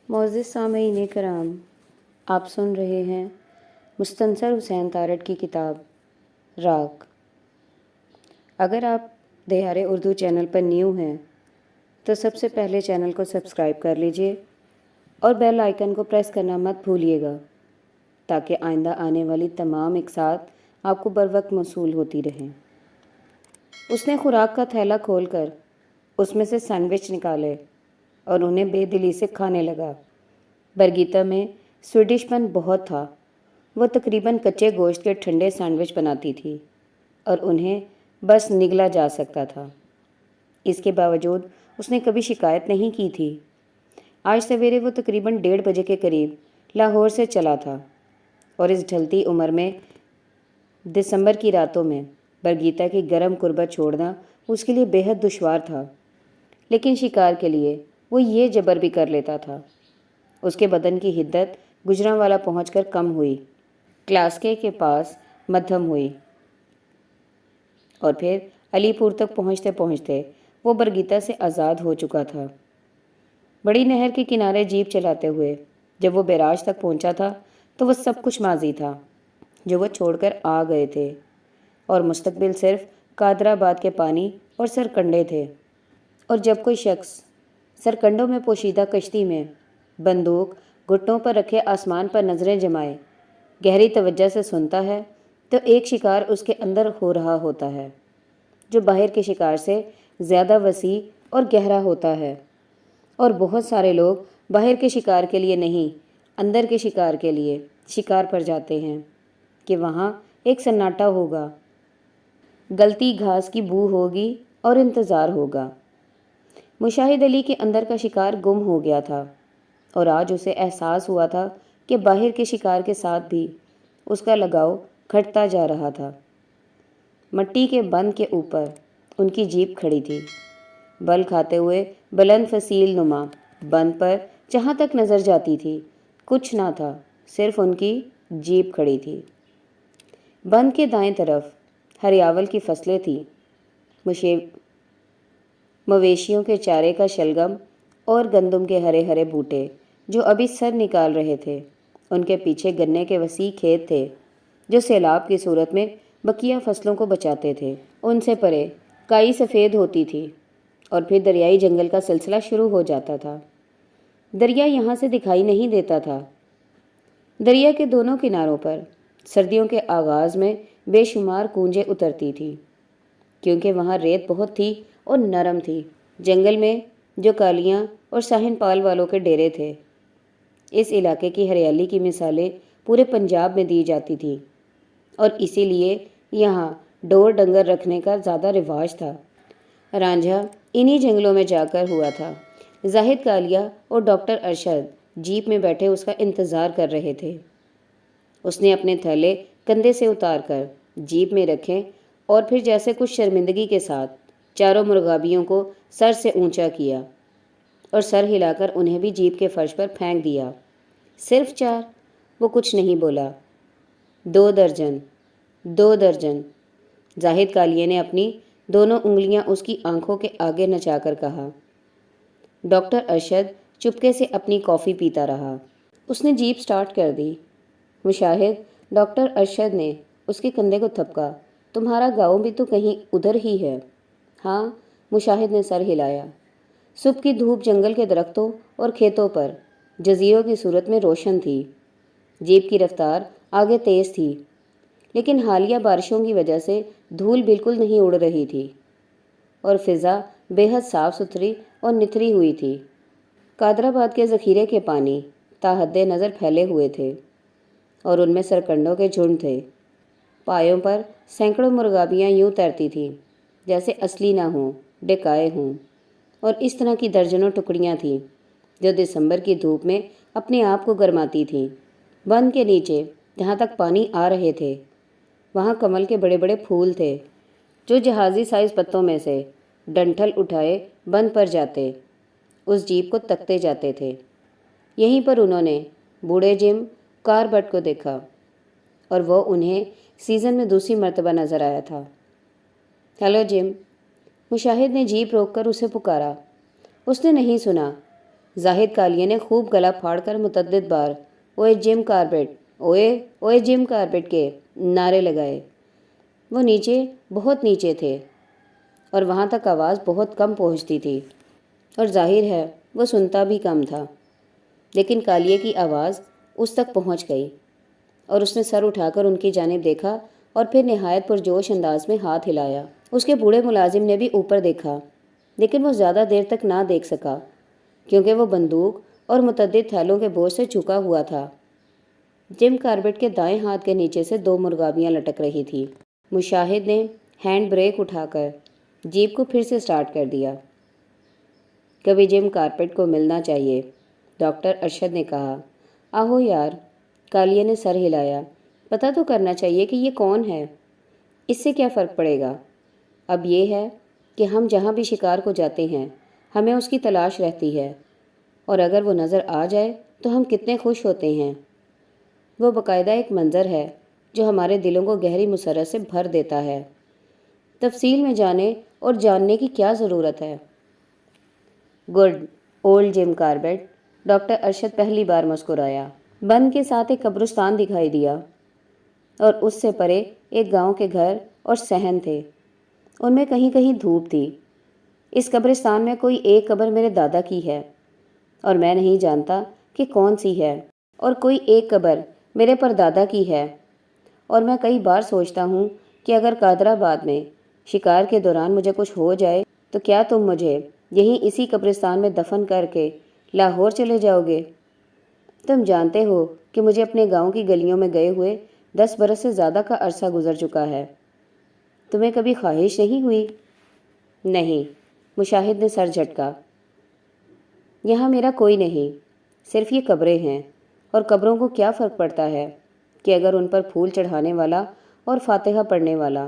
معزز سامعین کرام، آپ سن رہے ہیں مستنصر حسین تارڑ کی کتاب راگ۔ اگر آپ دیار اردو چینل پر نیو ہیں تو سب سے پہلے چینل کو سبسکرائب کر لیجئے اور بیل آئیکن کو پریس کرنا مت بھولیے گا تاکہ آئندہ آنے والی تمام اقساط آپ کو بر وقت موصول ہوتی رہیں۔ اس نے خوراک کا تھیلا کھول کر اس میں سے سینڈوچ نکالے اور انہیں بے دلی سے کھانے لگا۔ برگیتا میں سویڈش پن بہت تھا۔ وہ تقریباً کچے گوشت کے ٹھنڈے سینڈوچ بناتی تھی اور انہیں بس نگلا جا سکتا تھا۔ اس کے باوجود اس نے کبھی شکایت نہیں کی تھی۔ آج سویرے وہ تقریباً 1:30 بجے کے قریب لاہور سے چلا تھا اور اس ڈھلتی عمر میں دسمبر کی راتوں میں برگیتا کی گرم قربت چھوڑنا اس کے لیے بے حد دشوار تھا، لیکن شکار کے لیے وہ یہ جبر بھی کر لیتا تھا۔ اس کے بدن کی حدت گجرانوالا پہنچ کر کم ہوئی، کلاسکے کے پاس مدھم ہوئی اور پھر علی پور تک پہنچتے پہنچتے وہ برگیتا سے آزاد ہو چکا تھا۔ بڑی نہر کے کنارے جیپ چلاتے ہوئے جب وہ بیراج تک پہنچا تھا تو وہ سب کچھ ماضی تھا جو وہ چھوڑ کر آ گئے تھے، اور مستقبل صرف قادر آباد کے پانی اور سرکنڈے تھے۔ اور جب کوئی شخص سرکنڈوں میں پوشیدہ کشتی میں بندوق گھٹنوں پر رکھے آسمان پر نظریں جمائے گہری توجہ سے سنتا ہے تو ایک شکار اس کے اندر ہو رہا ہوتا ہے جو باہر کے شکار سے زیادہ وسیع اور گہرا ہوتا ہے، اور بہت سارے لوگ باہر کے شکار کے لیے نہیں، اندر کے شکار کے لیے شکار پر جاتے ہیں کہ وہاں ایک سناٹا ہوگا، گلتی گھاس کی بو ہوگی اور انتظار ہوگا۔ مشاہد علی کے اندر کا شکار گم ہو گیا تھا اور آج اسے احساس ہوا تھا کہ باہر کے شکار کے ساتھ بھی اس کا لگاؤ گھٹتا جا رہا تھا۔ مٹی کے بند کے اوپر ان کی جیپ کھڑی تھی، بل کھاتے ہوئے بلند فصیل نما بند پر جہاں تک نظر جاتی تھی کچھ نہ تھا، صرف ان کی جیپ کھڑی تھی۔ بند کے دائیں طرف ہریاول کی فصلیں تھیں، مویشیوں کے چارے کا شلگم اور گندم کے ہرے ہرے بوٹے جو ابھی سر نکال رہے تھے۔ ان کے پیچھے گنے کے وسیع کھیت تھے جو سیلاب کی صورت میں بقیہ فصلوں کو بچاتے تھے۔ ان سے پرے کائی سفید ہوتی تھی اور پھر دریائی جنگل کا سلسلہ شروع ہو جاتا تھا۔ دریا یہاں سے دکھائی نہیں دیتا تھا۔ دریا کے دونوں کناروں پر سردیوں کے آغاز میں بے شمار کونجیں اترتی تھی کیونکہ وہاں ریت بہت تھی اور نرم تھی۔ جنگل میں جو کالیاں اور ساہن پال والوں کے ڈیرے تھے، اس علاقے کی ہریالی کی مثالیں پورے پنجاب میں دی جاتی تھی اور اسی لیے یہاں ڈور ڈنگر رکھنے کا زیادہ رواج تھا۔ رانجھا انہی جنگلوں میں جا کر ہوا تھا۔ زاہد کالیا اور ڈاکٹر ارشد جیپ میں بیٹھے اس کا انتظار کر رہے تھے۔ اس نے اپنے تھیلے کندھے سے اتار کر جیپ میں رکھے اور پھر جیسے کچھ شرمندگی کے ساتھ چاروں مرغابیوں کو سر سے اونچا کیا اور سر ہلا کر انہیں بھی جیپ کے فرش پر پھینک دیا۔ صرف 4؟ وہ کچھ نہیں بولا۔ 2 درجن، 2 درجن، زاہد کالیے نے اپنی دونوں انگلیاں اس کی آنکھوں کے آگے نچا کر کہا۔ ڈاکٹر ارشد چپکے سے اپنی کافی پیتا رہا۔ اس نے جیپ سٹارٹ کر دی۔ مشاہد، ڈاکٹر ارشد نے اس کے کندھے کو تھپکا، تمہارا گاؤں بھی تو کہیں ادھر ہی ہے؟ ہاں، مشاہد نے سر ہلایا۔ صبح کی دھوپ جنگل کے درختوں اور کھیتوں پر جزیروں کی صورت میں روشن تھی۔ جیپ کی رفتار آگے تیز تھی، لیکن حالیہ بارشوں کی وجہ سے دھول بالکل نہیں اڑ رہی تھی اور فضا بے حد صاف ستھری اور نتھری ہوئی تھی۔ قادر آباد کے ذخیرے کے پانی تا حد نظر پھیلے ہوئے تھے اور ان میں سرکنڈوں کے جھنڈ تھے۔ پایوں پر سینکڑوں مرغابیاں یوں تیرتی تھیں جیسے اصلی نہ ہوں، ڈکائے ہوں، اور اس طرح کی درجنوں ٹکڑیاں تھیں جو دسمبر کی دھوپ میں اپنے آپ کو گرماتی تھیں۔ بند کے نیچے جہاں تک پانی آ رہے تھے وہاں کمل کے بڑے بڑے پھول تھے جو جہازی سائز پتوں میں سے ڈنٹھل اٹھائے بند پر جاتے اس جیپ کو تکتے جاتے تھے۔ یہیں پر انہوں نے بوڑھے جم کاربٹ کو دیکھا اور وہ انہیں سیزن میں دوسری مرتبہ نظر آیا تھا۔ ہیلو جم، مشاہد نے جیپ روک کر اسے پکارا۔ اس نے نہیں سنا۔ زاہد کالیہ نے خوب گلا پھاڑ کر متعدد بار اوئے جم کاربیٹ، اوئے اوئے جم کاربیٹ کے نعرے لگائے۔ وہ نیچے، بہت نیچے تھے اور وہاں تک آواز بہت کم پہنچتی تھی، اور ظاہر ہے وہ سنتا بھی کم تھا، لیکن کالیہ کی آواز اس تک پہنچ گئی اور اس نے سر اٹھا کر ان کی جانب دیکھا اور پھر نہایت پرجوش انداز میں ہاتھ ہلایا۔ اس کے بوڑھے ملازم نے بھی اوپر دیکھا، لیکن وہ زیادہ دیر تک نہ دیکھ سکا کیونکہ وہ بندوق اور متعدد تھیلوں کے بوجھ سے جھکا ہوا تھا۔ جم کاربیٹ کے دائیں ہاتھ کے نیچے سے 2 مرغابیاں لٹک رہی تھی۔ مشاہد نے ہینڈ بریک اٹھا کر جیپ کو پھر سے سٹارٹ کر دیا۔ کبھی جم کاربیٹ کو ملنا چاہیے، ڈاکٹر ارشد نے کہا۔ آہو یار، کالیہ نے سر ہلایا۔ پتہ تو کرنا چاہیے کہ یہ کون ہے۔ اس سے کیا فرق پڑے گا؟ اب یہ ہے کہ ہم جہاں بھی شکار کو جاتے ہیں ہمیں اس کی تلاش رہتی ہے، اور اگر وہ نظر آ جائے تو ہم کتنے خوش ہوتے ہیں۔ وہ باقاعدہ ایک منظر ہے جو ہمارے دلوں کو گہری مسرت سے بھر دیتا ہے۔ تفصیل میں جانے اور جاننے کی کیا ضرورت ہے؟ گڈ اولڈ جم کاربیٹ، ڈاکٹر ارشد پہلی بار مسکرایا۔ بند کے ساتھ ایک قبرستان دکھائی دیا اور اس سے پرے ایک گاؤں کے گھر اور صحن تھے۔ ان میں کہیں کہیں دھوپ تھی۔ اس قبرستان میں کوئی ایک قبر میرے دادا کی ہے اور میں نہیں جانتا کہ کون سی ہے، اور کوئی ایک قبر میرے پردادا کی ہے، اور میں کئی بار سوچتا ہوں کہ اگر قادر آباد میں شکار کے دوران مجھے کچھ ہو جائے تو کیا تم مجھے یہیں اسی قبرستان میں دفن کر کے لاہور چلے جاؤ گے؟ تم جانتے ہو کہ مجھے اپنے گاؤں کی گلیوں میں گئے ہوئے 10 برس سے زیادہ کا عرصہ گزر چکا ہے۔ تمہیں کبھی خواہش نہیں ہوئی؟ نہیں، مشاہد نے سر جھٹکا۔ یہاں میرا کوئی نہیں، صرف یہ قبریں ہیں، اور قبروں کو کیا فرق پڑتا ہے کہ اگر ان پر پھول چڑھانے والا اور فاتحہ پڑھنے والا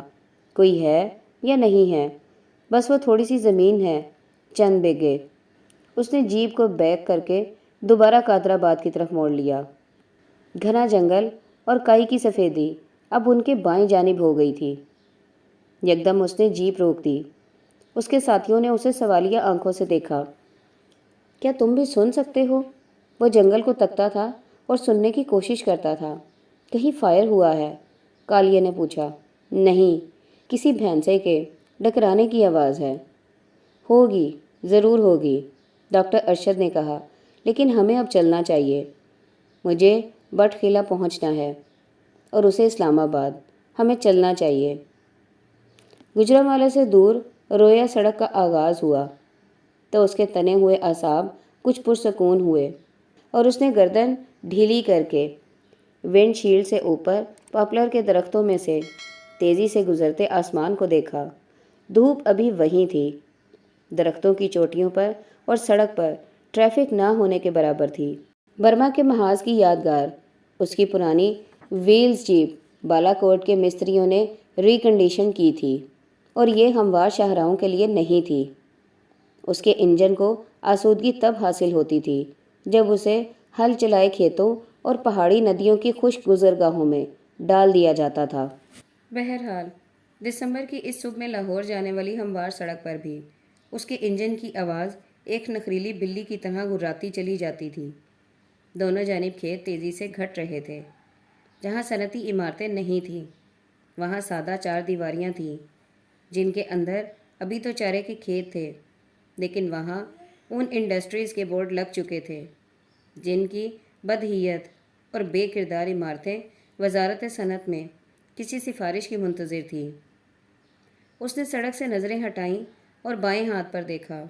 کوئی ہے یا نہیں ہے، بس وہ تھوڑی سی زمین ہے، چند بیگھے۔ اس نے جیپ کو بیک کر کے دوبارہ قادر آباد کی طرف موڑ لیا۔ گھنا جنگل اور کائی کی سفیدی اب ان کے بائیں جانب ہو گئی تھی۔ یکدم اس نے جیپ روک دی۔ اس کے ساتھیوں نے اسے سوالیہ آنکھوں سے دیکھا۔ کیا تم بھی سن سکتے ہو؟ وہ جنگل کو تکتا تھا اور سننے کی کوشش کرتا تھا۔ کہیں فائر ہوا ہے؟ کالیہ نے پوچھا۔ نہیں، کسی بھینسے کے ڈکرانے کی آواز ہے۔ ہوگی، ضرور ہوگی، ڈاکٹر ارشد نے کہا، لیکن ہمیں اب چلنا چاہیے۔ مجھے بٹ قلعہ پہنچنا ہے اور اسے اسلام آباد۔ ہمیں چلنا چاہیے۔ گجرانوالہ سے دور رویا سڑک کا آغاز ہوا تو اس کے تنے ہوئے اعصاب کچھ پرسکون ہوئے، اور اس نے گردن ڈھیلی کر کے ونڈ شیلڈ سے اوپر پاپلر کے درختوں میں سے تیزی سے گزرتے آسمان کو دیکھا۔ دھوپ ابھی وہیں تھی، درختوں کی چوٹیوں پر اور سڑک پر ٹریفک نہ ہونے کے برابر تھی۔ برما کے محاذ کی یادگار اس کی پرانی ویلز جیپ بالا کوٹ کے مستریوں نے ریکنڈیشن کی تھی، اور یہ ہموار شاہراہوں کے لیے نہیں تھی۔ اس کے انجن کو آسودگی تب حاصل ہوتی تھی جب اسے ہل چلائے کھیتوں اور پہاڑی ندیوں کی خشک گزرگاہوں میں ڈال دیا جاتا تھا۔ بہرحال دسمبر کی اس صبح میں لاہور جانے والی ہموار سڑک پر بھی اس کے انجن کی آواز ایک نخریلی بلی کی طرح گھراتی چلی جاتی تھی۔ دونوں جانب کھیت تیزی سے گھٹ رہے تھے۔ جہاں صنعتی عمارتیں نہیں تھیں وہاں سادہ 4 دیواریاں تھیں جن کے اندر ابھی تو چارے کے کھیت تھے، لیکن وہاں ان انڈسٹریز کے بورڈ لگ چکے تھے جن کی بدہیت اور بے کردار عمارتیں وزارت صنعت میں کسی سفارش کی منتظر تھیں۔ اس نے سڑک سے نظریں ہٹائیں اور بائیں ہاتھ پر دیکھا۔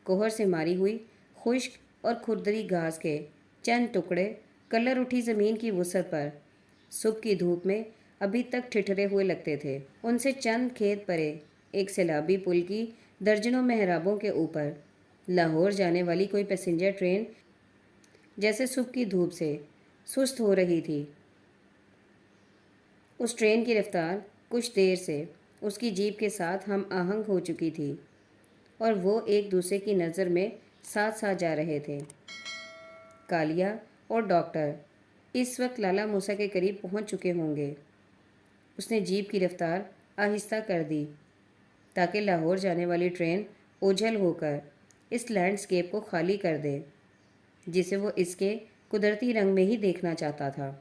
کوہر سے ماری ہوئی خشک اور کھردری گھاس کے چند ٹکڑے کلر اٹھی زمین کی وسعت پر صبح کی دھوپ میں ابھی تک ٹھٹھرے ہوئے لگتے تھے۔ ان سے چند کھیت پرے ایک سیلابی پل کی درجنوں محرابوں کے اوپر لاہور جانے والی کوئی پیسنجر ٹرین جیسے صبح کی دھوپ سے سست ہو رہی تھی۔ اس ٹرین کی رفتار کچھ دیر سے اس کی جیپ کے ساتھ ہم آہنگ ہو چکی تھی، اور وہ ایک دوسرے کی نظر میں ساتھ ساتھ جا رہے تھے۔ کالیہ اور ڈاکٹر اس وقت لالا موسیٰ کے قریب پہنچ چکے ہوں گے۔ اس نے جیپ کی رفتار آہستہ کر دی تاکہ لاہور جانے والی ٹرین اوجھل ہو کر اس لینڈ سکیپ کو خالی کر دے۔ جسے وہ اس کے قدرتی رنگ میں ہی دیکھنا چاہتا تھا۔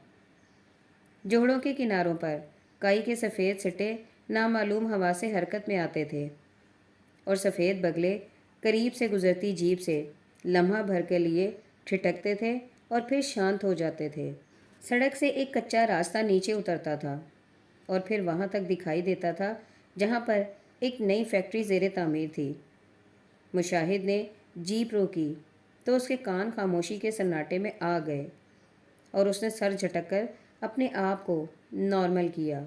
جوڑوں کے کناروں پر کائی کے سفید سٹے نامعلوم ہوا سے حرکت میں آتے تھے، اور سفید بگلے قریب سے گزرتی جیپ سے لمحہ بھر کے لیے ٹھٹکتے تھے اور پھر شانت ہو جاتے تھے۔ سڑک سے ایک کچا راستہ نیچے اترتا تھا اور پھر وہاں تک دکھائی دیتا تھا جہاں پر ایک نئی فیکٹری زیر تعمیر تھی۔ مشاہد نے جیپ روکی تو اس کے کان خاموشی کے سناٹے میں آ گئے اور اس نے سر جھٹک کر اپنے آپ کو نارمل کیا۔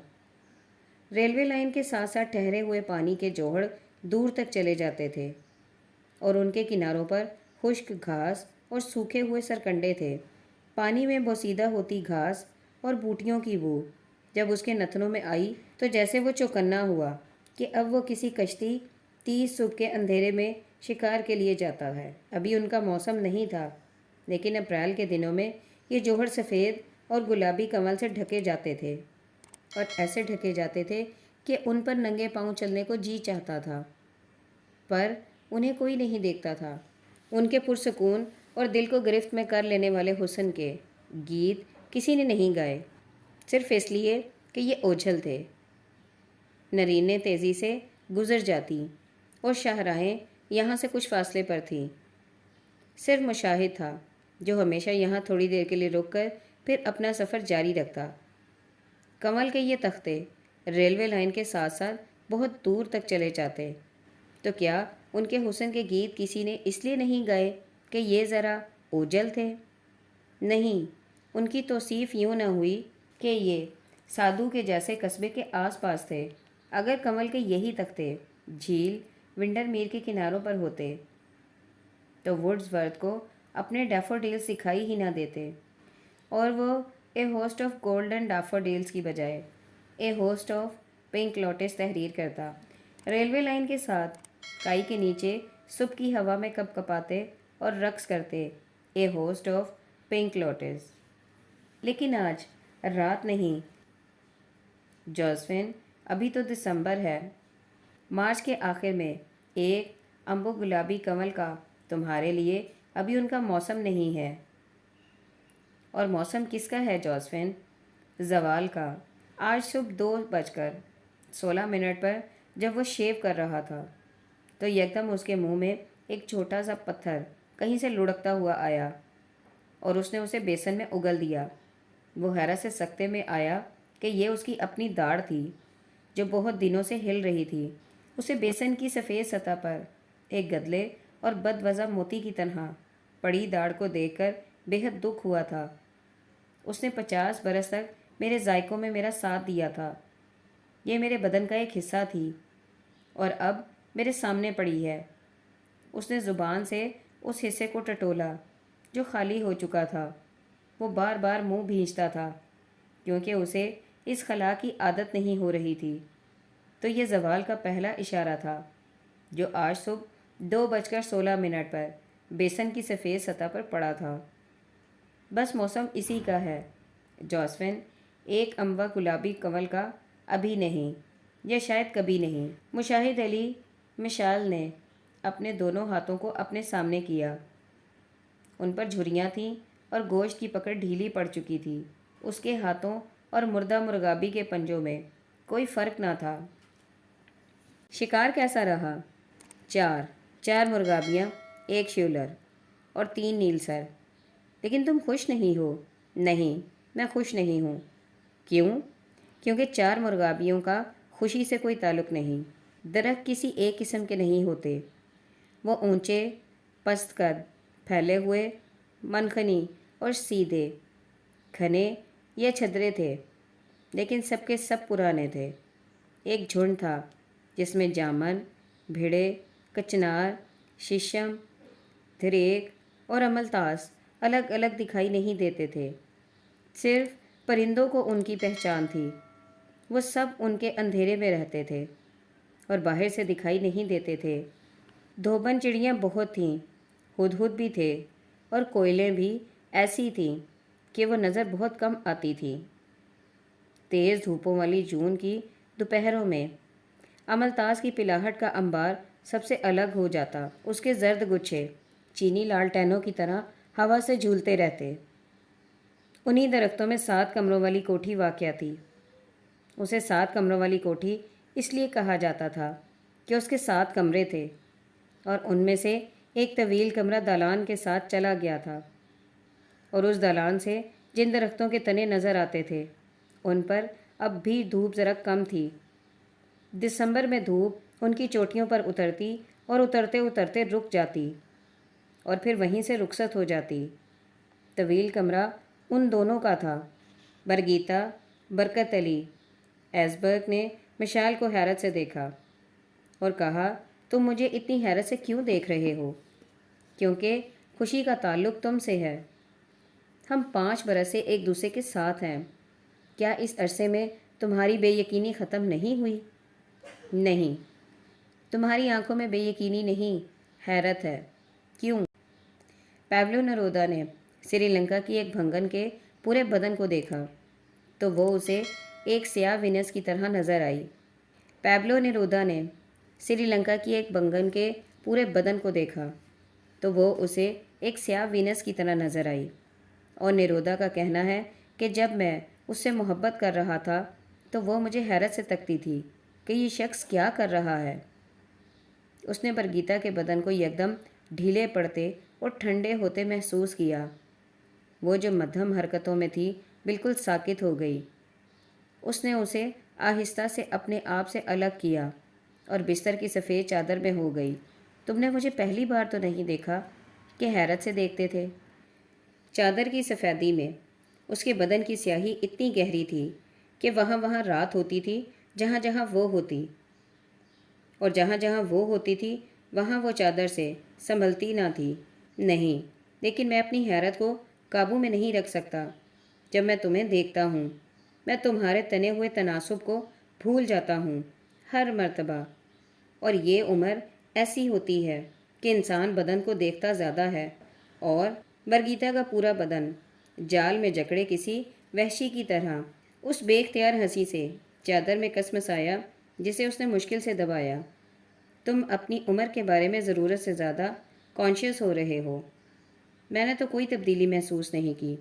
ریلوے لائن کے ساتھ ساتھ ٹھہرے ہوئے پانی کے جوہڑ دور تک چلے جاتے تھے اور ان کے کناروں پر خشک گھاس اور سوکھے ہوئے سرکنڈے تھے۔ پانی میں بوسیدہ ہوتی گھاس اور بوٹیوں کی بو جب اس کے نتنوں میں آئی تو جیسے وہ چوکنا ہوا کہ اب وہ کسی کشتی تیز صبح کے اندھیرے میں شکار کے لیے جاتا ہے۔ ابھی ان کا موسم نہیں تھا، لیکن اپریل کے دنوں میں یہ جوہر سفید اور گلابی کمل سے ڈھکے جاتے تھے، اور ایسے ڈھکے جاتے تھے کہ ان پر ننگے پاؤں چلنے کو جی چاہتا تھا، پر انہیں کوئی نہیں دیکھتا تھا۔ ان کے پرسکون اور دل کو گرفت میں کر لینے والے حسن کے گیت کسی نے نہیں گائے، صرف اس لیے کہ یہ اوجھل تھے۔ نرینیں تیزی سے گزر جاتی اور شاہراہیں یہاں سے کچھ فاصلے پر تھیں۔ صرف مشاہد تھا جو ہمیشہ یہاں تھوڑی دیر کے لیے رک کر پھر اپنا سفر جاری رکھتا۔ کمل کے یہ تختے ریلوے لائن کے ساتھ ساتھ بہت دور تک چلے جاتے، تو کیا ان کے حسن کے گیت کسی نے اس لیے نہیں گائے کہ یہ ذرا اوجھل تھے؟ نہیں، ان کی توصیف یوں نہ ہوئی کہ یہ سادھو کے جیسے قصبے کے آس پاس تھے۔ اگر کمل کے یہی تختے جھیل ونڈر میر کے کناروں پر ہوتے تو وڈز ورتھ کو اپنے ڈیفوڈیلز دکھائی ہی نہ دیتے، اور وہ اے ہوسٹ آف گولڈن ڈیفوڈیلز کی بجائے a host of pink lotus تحریر کرتا۔ ریلوے لائن کے ساتھ کائی کے نیچے صبح کی ہوا میں کپ کپاتے اور رقص کرتے a host of pink lotus. لیکن آج رات نہیں جوزفن، ابھی تو دسمبر ہے۔ مارچ کے آخر میں ایک امبو گلابی کمل کا تمہارے لیے ابھی ان کا موسم نہیں ہے۔ اور موسم کس کا ہے جوزفن؟ زوال کا۔ آج صبح 2:16 پر جب وہ شیو کر رہا تھا تو یکدم اس کے منہ میں ایک چھوٹا سا پتھر کہیں سے لڑکتا ہوا آیا اور اس نے اسے بیسن میں اگل دیا۔ وہ حیرت سے سکتے میں آیا کہ یہ اس کی اپنی داڑھ تھی جو بہت دنوں سے ہل رہی تھی۔ اسے بیسن کی سفید سطح پر ایک گدلے اور بدوضع موتی کی طرح پڑی داڑھ کو دیکھ کر بے حد دکھ ہوا تھا۔ اس نے 50 برس تک میرے ذائقوں میں میرا ساتھ دیا تھا، یہ میرے بدن کا ایک حصہ تھی، اور اب میرے سامنے پڑی ہے۔ اس نے زبان سے اس حصے کو ٹٹولا جو خالی ہو چکا تھا۔ وہ بار بار منہ بھینچتا تھا کیونکہ اسے اس خلا کی عادت نہیں ہو رہی تھی۔ تو یہ زوال کا پہلا اشارہ تھا جو آج صبح 2:16 پر بیسن کی سفید سطح پر پڑا تھا۔ بس موسم اسی کا ہے جوزفن، ایک امبا گلابی کمل کا ابھی نہیں، یا شاید کبھی نہیں۔ مشاہد علی مشال نے اپنے دونوں ہاتھوں کو اپنے سامنے کیا۔ ان پر جھریاں تھیں اور گوشت کی پکڑ ڈھیلی پڑ چکی تھی۔ اس کے ہاتھوں اور مردہ مرغابی کے پنجوں میں کوئی فرق نہ تھا۔ شکار کیسا رہا؟ 4 مرغابیاں، 1 شیولر اور 3 نیل سر۔ لیکن تم خوش نہیں ہو؟ نہیں، میں خوش نہیں ہوں۔ کیوں؟ کیونکہ 4 مرغابیوں کا خوشی سے کوئی تعلق نہیں۔ درخت کسی ایک قسم کے نہیں ہوتے، وہ اونچے، پست قد، پھیلے ہوئے، منخنی اور سیدھے، گھنے یا چھدرے تھے، لیکن سب کے سب پرانے تھے۔ ایک جھنڈ تھا جس میں جامن، بھیڑے، کچنار، ششم، دھریک اور عملتاس الگ الگ دکھائی نہیں دیتے تھے، صرف پرندوں کو ان کی پہچان تھی۔ وہ سب ان کے اندھیرے میں رہتے تھے اور باہر سے دکھائی نہیں دیتے تھے۔ دھوبن چڑیاں بہت تھیں، ہدہد بھی تھے، اور کوئلیں بھی ایسی تھیں کہ وہ نظر بہت کم آتی تھیں۔ تیز دھوپوں والی جون کی دوپہروں میں عملتاس کی پلاہٹ کا انبار سب سے الگ ہو جاتا۔ اس کے زرد گچھے چینی لالٹینوں کی طرح ہوا سے جھولتے رہتے۔ انہی درختوں میں 7 کمروں والی کوٹھی واقع تھی۔ اسے 7 کمروں والی کوٹھی اس لیے کہا جاتا تھا کہ اس کے 7 کمرے تھے، اور ان میں سے ایک طویل کمرہ دالان کے ساتھ چلا گیا تھا، اور اس دالان سے جن درختوں کے تنے نظر آتے تھے ان پر اب بھی دھوپ ذرا کم تھی۔ دسمبر میں دھوپ ان کی چوٹیوں پر اترتی اور اترتے اترتے رک جاتی اور پھر وہیں سے رخصت ہو جاتی۔ طویل کمرہ ان دونوں کا تھا۔ برگیتا، برکت علی۔ ایسبرگ نے مشال کو حیرت سے دیکھا اور کہا، تم مجھے اتنی حیرت سے کیوں دیکھ رہے ہو؟ کیونکہ خوشی کا تعلق تم سے ہے۔ ہم 5 برس سے ایک دوسرے کے ساتھ ہیں۔ کیا اس عرصے میں تمہاری بے یقینی ختم نہیں ہوئی؟ نہیں، تمہاری آنکھوں میں بے یقینی نہیں، حیرت ہے۔ کیوں؟ پیبلو نرودا نے سری لنکا کی ایک بھنگن کے پورے بدن کو دیکھا تو وہ اسے ایک سیاہ وینس کی طرح نظر آئی۔ پیبلو نیرودا نے سری لنکا کی ایک بھنگن کے پورے بدن کو دیکھا تو وہ اسے ایک سیاہ وینس کی طرح نظر آئی، اور نیرودا کا کہنا ہے کہ جب میں اس سے محبت کر رہا تھا تو وہ مجھے حیرت سے تکتی تھی کہ یہ شخص کیا کر رہا ہے۔ اس نے برگیتا کے بدن کو یکدم ڈھیلے پڑتے اور ٹھنڈے ہوتے محسوس کیا۔ وہ جو مدھم حرکتوں میں تھی بالکل ساکت ہو گئی۔ اس نے اسے آہستہ سے اپنے آپ سے الگ کیا اور بستر کی سفید چادر میں ہو گئی۔ تم نے مجھے پہلی بار تو نہیں دیکھا کہ حیرت سے دیکھتے تھے؟ چادر کی سفیدی میں اس کے بدن کی سیاہی اتنی گہری تھی کہ وہاں وہاں رات ہوتی تھی جہاں جہاں وہ ہوتی، اور جہاں جہاں وہ ہوتی تھی وہاں وہ چادر سے سنبھلتی نہ تھی۔ نہیں، لیکن میں اپنی حیرت کو قابو میں نہیں رکھ سکتا جب میں تمہیں دیکھتا ہوں۔ میں تمہارے تنے ہوئے تناسب کو بھول جاتا ہوں ہر مرتبہ، اور یہ عمر ایسی ہوتی ہے کہ انسان بدن کو دیکھتا زیادہ ہے۔ اور برگیتا کا پورا بدن جال میں جکڑے کسی وحشی کی طرح اس بے اختیار ہنسی سے چادر میں کسمسایا جسے اس نے مشکل سے دبایا۔ تم اپنی عمر کے بارے میں ضرورت سے زیادہ کانشیس ہو رہے ہو۔ میں نے تو کوئی تبدیلی محسوس نہیں کی۔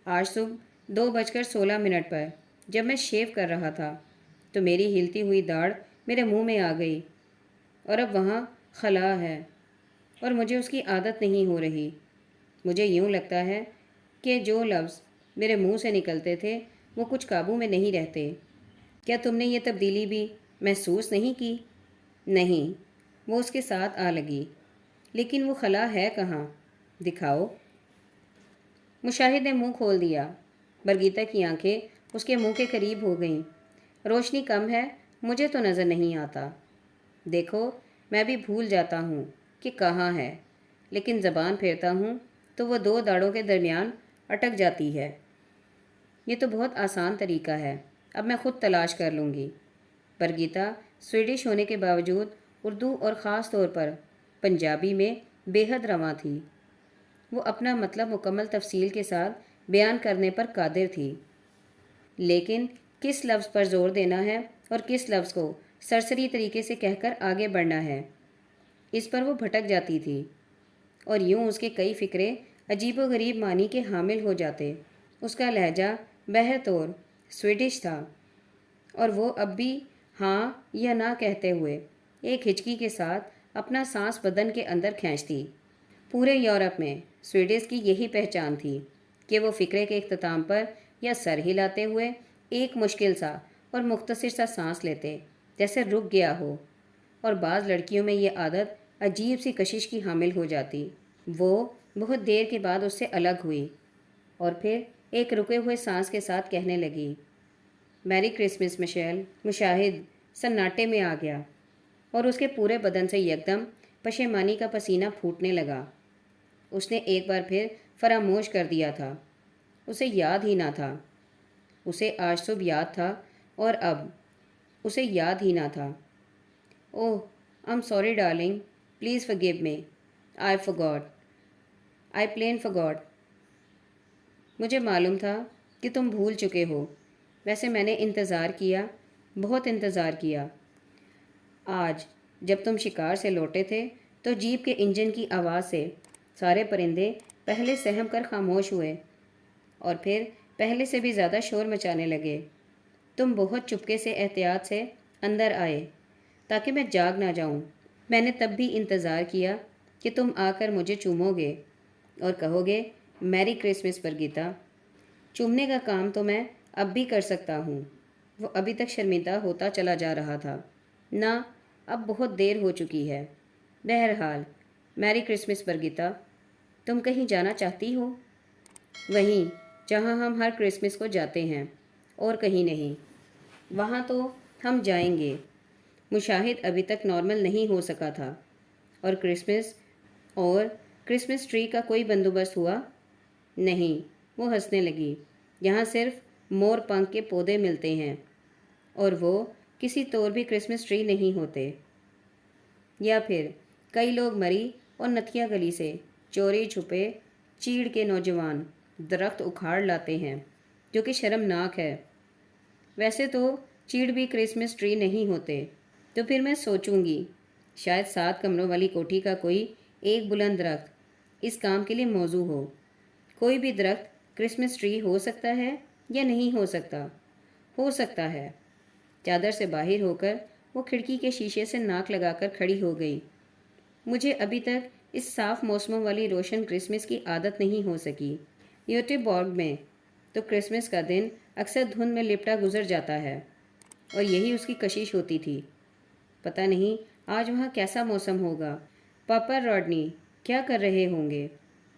آج صبح 2:16 پر جب میں شیو کر رہا تھا تو میری ہلتی ہوئی داڑھ میرے منہ میں آ گئی، اور اب وہاں خلا ہے اور مجھے اس کی عادت نہیں ہو رہی۔ مجھے یوں لگتا ہے کہ جو لفظ میرے منہ سے نکلتے تھے وہ کچھ قابو میں نہیں رہتے۔ کیا تم نے یہ تبدیلی بھی محسوس نہیں کی؟ نہیں، وہ اس کے ساتھ آ لگی۔ لیکن وہ خلا ہے کہاں؟ دکھاؤ۔ مشاہد نے منہ کھول دیا۔ برگیتا کی آنکھیں اس کے منہ کے قریب ہو گئیں۔ روشنی کم ہے، مجھے تو نظر نہیں آتا۔ دیکھو، میں بھی بھول جاتا ہوں کہ کہاں ہے، لیکن زبان پھیرتا ہوں تو وہ 2 داڑھوں کے درمیان اٹک جاتی ہے۔ یہ تو بہت آسان طریقہ ہے، اب میں خود تلاش کر لوں گی۔ برگیتا سویڈش ہونے کے باوجود اردو اور خاص طور پر پنجابی میں بے حد رواں تھی۔ وہ اپنا مطلب مکمل تفصیل کے ساتھ بیان کرنے پر قادر تھی، لیکن کس لفظ پر زور دینا ہے اور کس لفظ کو سرسری طریقے سے کہہ کر آگے بڑھنا ہے، اس پر وہ بھٹک جاتی تھی، اور یوں اس کے کئی فقرے عجیب و غریب معنی کے حامل ہو جاتے۔ اس کا لہجہ بہرطور سویڈش تھا، اور وہ اب بھی ہاں یا نہ کہتے ہوئے ایک ہچکی کے ساتھ اپنا سانس بدن کے اندر کھینچتی۔ پورے یورپ میں سویڈش کی یہی پہچان تھی کہ وہ فقرے کے اختتام پر یا سر ہلاتے ہوئے ایک مشکل سا اور مختصر سا سانس لیتے جیسے رک گیا ہو، اور بعض لڑکیوں میں یہ عادت عجیب سی کشش کی حامل ہو جاتی۔ وہ بہت دیر کے بعد اس سے الگ ہوئی اور پھر ایک رکے ہوئے سانس کے ساتھ کہنے لگی، میری کرسمس مشیل۔ مشاہد سناٹے میں آ گیا اور اس کے پورے بدن سے یکدم پشیمانی کا پسینہ پھوٹنے لگا۔ اس نے ایک بار پھر فراموش کر دیا تھا، اسے یاد ہی نہ تھا۔ اسے آج صبح یاد تھا اور اب اسے یاد ہی نہ تھا۔ اوہ، I'm sorry darling, please forgive me. I forgot. I plain forgot. مجھے معلوم تھا کہ تم بھول چکے ہو، ویسے میں نے انتظار کیا، بہت انتظار کیا۔ آج جب تم شکار سے لوٹے تھے تو جیپ کے انجن کی آواز سے سارے پرندے پہلے سہم کر خاموش ہوئے اور پھر پہلے سے بھی زیادہ شور مچانے لگے۔ تم بہت چپکے سے احتیاط سے اندر آئے تاکہ میں جاگ نہ جاؤں۔ میں نے تب بھی انتظار کیا کہ تم آ کر مجھے چومو گے اور کہو گے میری کرسمس برگیتا۔ چومنے کا کام تو میں اب بھی کر سکتا ہوں۔ وہ ابھی تک شرمندہ ہوتا چلا جا رہا تھا۔ نہ، اب بہت دیر ہو چکی ہے۔ بہرحال میری کرسمس برگیتا، تم کہیں جانا چاہتی ہو؟ وہیں جہاں ہم ہر کرسمس کو جاتے ہیں، اور کہیں نہیں۔ وہاں تو ہم جائیں گے۔ مشاہد ابھی تک نارمل نہیں ہو سکا تھا۔ اور کرسمس ٹری کا کوئی بندوبست ہوا؟ نہیں، وہ ہنسنے لگی۔ یہاں صرف مور پنکھ کے پودے ملتے ہیں، اور وہ کسی طور بھی کرسمس ٹری نہیں ہوتے۔ یا پھر کئی لوگ مری اور نتھیا گلی سے چوری چھپے چیڑ کے نوجوان درخت اکھاڑ لاتے ہیں، جو کہ شرمناک ہے۔ ویسے تو چیڑ بھی کرسمس ٹری نہیں ہوتے۔ تو پھر میں سوچوں گی شاید 7 کمروں والی کوٹھی کا کوئی ایک بلند درخت اس کام کے لیے موزوں ہو۔ کوئی بھی درخت کرسمس ٹری ہو سکتا ہے یا نہیں ہو سکتا؟ ہو سکتا ہے۔ چادر سے باہر ہو کر وہ کھڑکی کے شیشے سے ناک لگا کر کھڑی ہو گئی۔ مجھے ابھی تک اس صاف موسموں والی روشن کرسمس کی عادت نہیں ہو سکی۔ گیوٹیبورگ میں تو کرسمس کا دن اکثر دھند میں لپٹا گزر جاتا ہے، اور یہی اس کی کشش ہوتی تھی۔ پتہ نہیں آج وہاں کیسا موسم ہوگا۔ پاپا راڈنی کیا کر رہے ہوں گے؟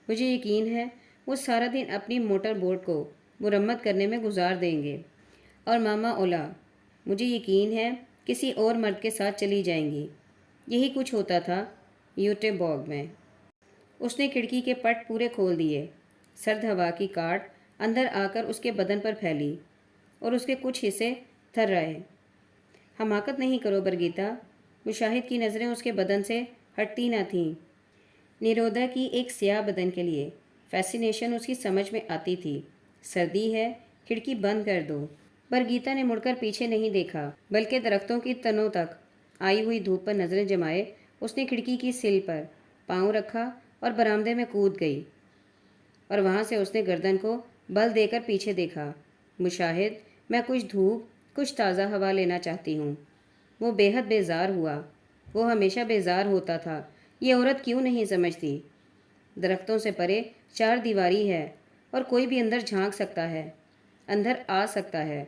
مجھے یقین ہے وہ سارا دن اپنی موٹر بوٹ کو مرمت کرنے میں گزار دیں گے، اور ماما اولا مجھے یقین ہے کسی اور مرد کے ساتھ چلی جائیں گی۔ یہی کچھ ہوتا تھا گیوٹیبورگ میں۔ اس نے کھڑکی کے پٹ پورے کھول دیے۔ سرد ہوا کی کاٹ اندر آ کر اس کے بدن پر پھیلی اور اس کے کچھ حصے تھر رہے۔ حماقت نہیں کرو برگیتا۔ مشاہد کی نظریں اس کے بدن سے ہٹتی نہ تھیں۔ نیرودا کی ایک سیاہ بدن کے لیے فیسینیشن اس کی سمجھ میں آتی تھی۔ سردی ہے، کھڑکی بند کر دو۔ برگیتا نے مڑ کر پیچھے نہیں دیکھا، بلکہ درختوں کی تنوں تک آئی ہوئی دھوپ پر نظریں جمائے اس نے کھڑکی کی سل پر پاؤں رکھا اور برآمدے میں کود گئی، اور وہاں سے اس نے گردن کو بل دے کر پیچھے دیکھا۔ مشاہد، میں کچھ دھوپ، کچھ تازہ ہوا لینا چاہتی ہوں۔ وہ بے حد بیزار ہوا۔ وہ ہمیشہ بیزار ہوتا تھا۔ یہ عورت کیوں نہیں سمجھتی؟ درختوں سے پرے 4 دیواری ہے، اور کوئی بھی اندر جھانک سکتا ہے، اندر آ سکتا ہے۔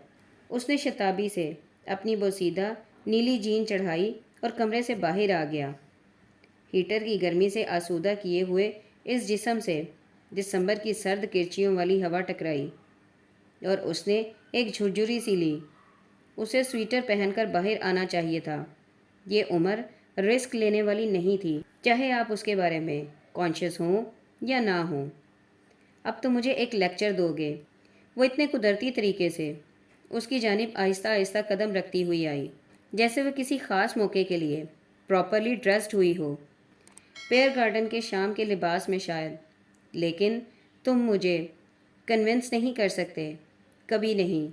اس نے شتابی سے اپنی بوسیدہ نیلی جین چڑھائی اور کمرے سے باہر آ گیا۔ ہیٹر کی گرمی سے آسودہ کیے ہوئے اس جسم سے دسمبر کی سرد کرچیوں والی ہوا ٹکرائی، اور اس نے ایک جھرجھری سی لی۔ اسے سویٹر پہن کر باہر آنا چاہیے تھا۔ یہ عمر رسک لینے والی نہیں تھی، چاہے آپ اس کے بارے میں کانشیس ہوں یا نہ ہوں۔ اب تو مجھے ایک لیکچر دو گے؟ وہ اتنے قدرتی طریقے سے اس کی جانب آہستہ آہستہ قدم رکھتی ہوئی آئی، جیسے وہ کسی خاص موقع کے لیے پراپرلی ڈریسڈ ہوئی ہو، پیئر گارڈن کے شام کے لباس میں شاید۔ لیکن تم مجھے کنونس نہیں کر سکتے، کبھی نہیں۔